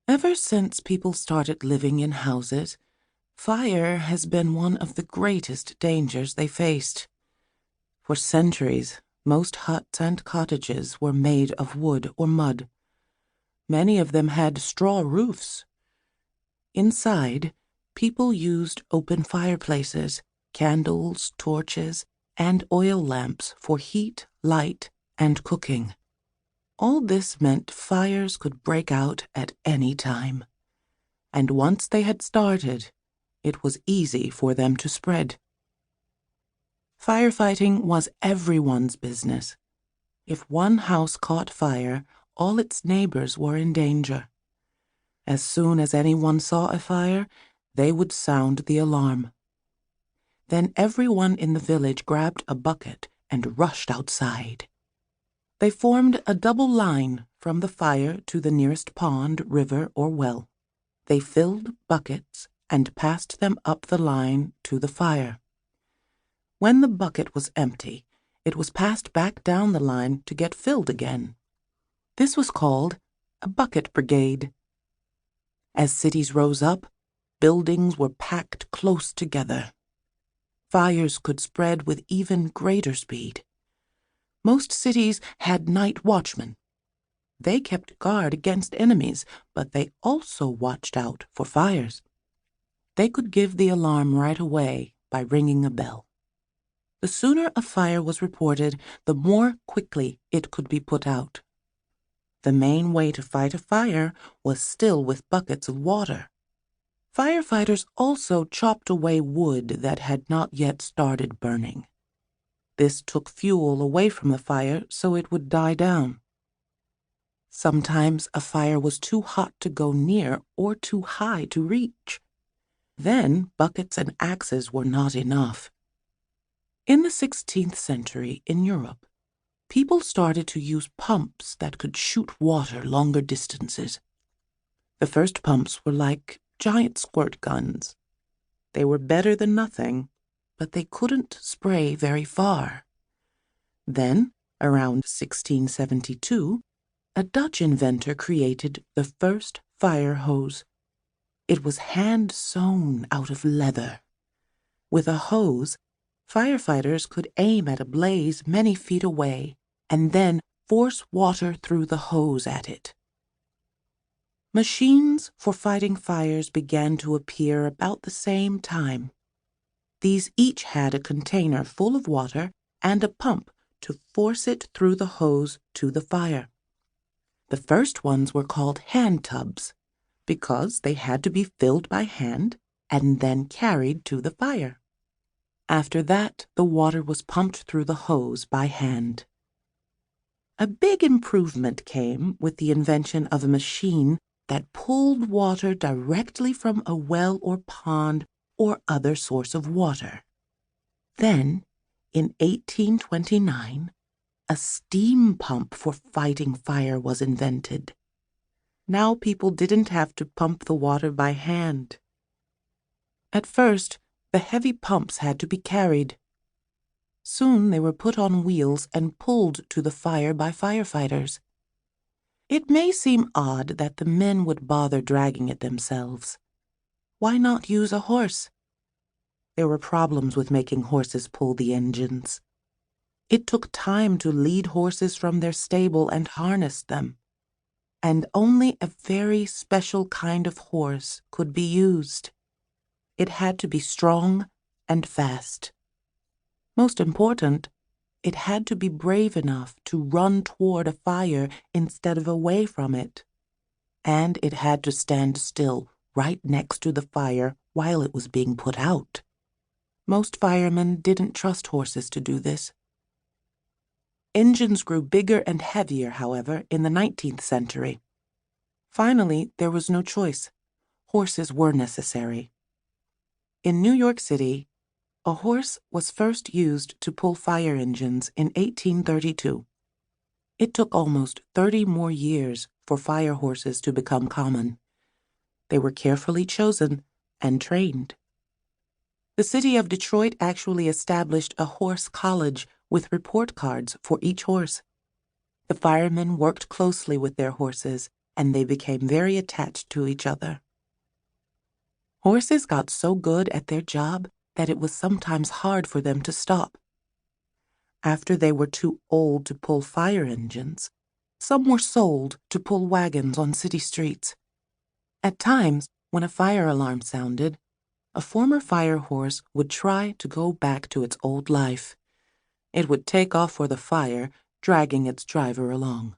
Ever since people started living in houses, fire has been one of the greatest dangers they faced. For centuries, most huts and cottages were made of wood or mud. Many of them had straw roofs. Inside, people used open fireplaces, candles, torches, and oil lamps for heat, light, and cooking. All this meant fires could break out at any time. And once they had started, it was easy for them to spread. Firefighting was everyone's business. If one house caught fire, all its neighbors were in danger. As soon as anyone saw a fire, they would sound the alarm. Then everyone in the village grabbed a bucket and rushed outside. They formed a double line from the fire to the nearest pond, river, or well. They filled buckets and passed them up the line to the fire. When the bucket was empty, it was passed back down the line to get filled again. This was called a bucket brigade. As cities rose up, buildings were packed close together. Fires could spread with even greater speed. Most cities had night watchmen. They kept guard against enemies, but they also watched out for fires. They could give the alarm right away by ringing a bell. The sooner a fire was reported, the more quickly it could be put out. The main way to fight a fire was still with buckets of water. Firefighters also chopped away wood that had not yet started burning. This took fuel away from the fire so it would die down. Sometimes a fire was too hot to go near or too high to reach. Then buckets and axes were not enough. In the 16th century in Europe, people started to use pumps that could shoot water longer distances. The first pumps were like giant squirt guns. They were better than nothing, but they couldn't spray very far. Then, around 1672, a Dutch inventor created the first fire hose. It was hand-sewn out of leather. With a hose, firefighters could aim at a blaze many feet away and then force water through the hose at it. Machines for fighting fires began to appear about the same time. These each had a container full of water and a pump to force it through the hose to the fire. The first ones were called hand tubs because they had to be filled by hand and then carried to the fire. After that, the water was pumped through the hose by hand. A big improvement came with the invention of a machine that pulled water directly from a well or pond or other source of water. Then, in 1829, a steam pump for fighting fire was invented. Now people didn't have to pump the water by hand. At first, the heavy pumps had to be carried. Soon they were put on wheels and pulled to the fire by firefighters. It may seem odd that the men would bother dragging it themselves. Why not use a horse? There were problems with making horses pull the engines. It took time to lead horses from their stable and harness them, and only a very special kind of horse could be used. It had to be strong and fast. Most important, it had to be brave enough to run toward a fire instead of away from it. And it had to stand still right next to the fire while it was being put out. Most firemen didn't trust horses to do this. Engines grew bigger and heavier, however, in the 19th century. Finally, there was no choice. Horses were necessary. In New York City, a horse was first used to pull fire engines in 1832. It took almost 30 more years for fire horses to become common. They were carefully chosen and trained. The city of Detroit actually established a horse college with report cards for each horse. The firemen worked closely with their horses and they became very attached to each other. Horses got so good at their job that it was sometimes hard for them to stop. After they were too old to pull fire engines, some were sold to pull wagons on city streets. At times, when a fire alarm sounded, a former fire horse would try to go back to its old life. It would take off for the fire, dragging its driver along.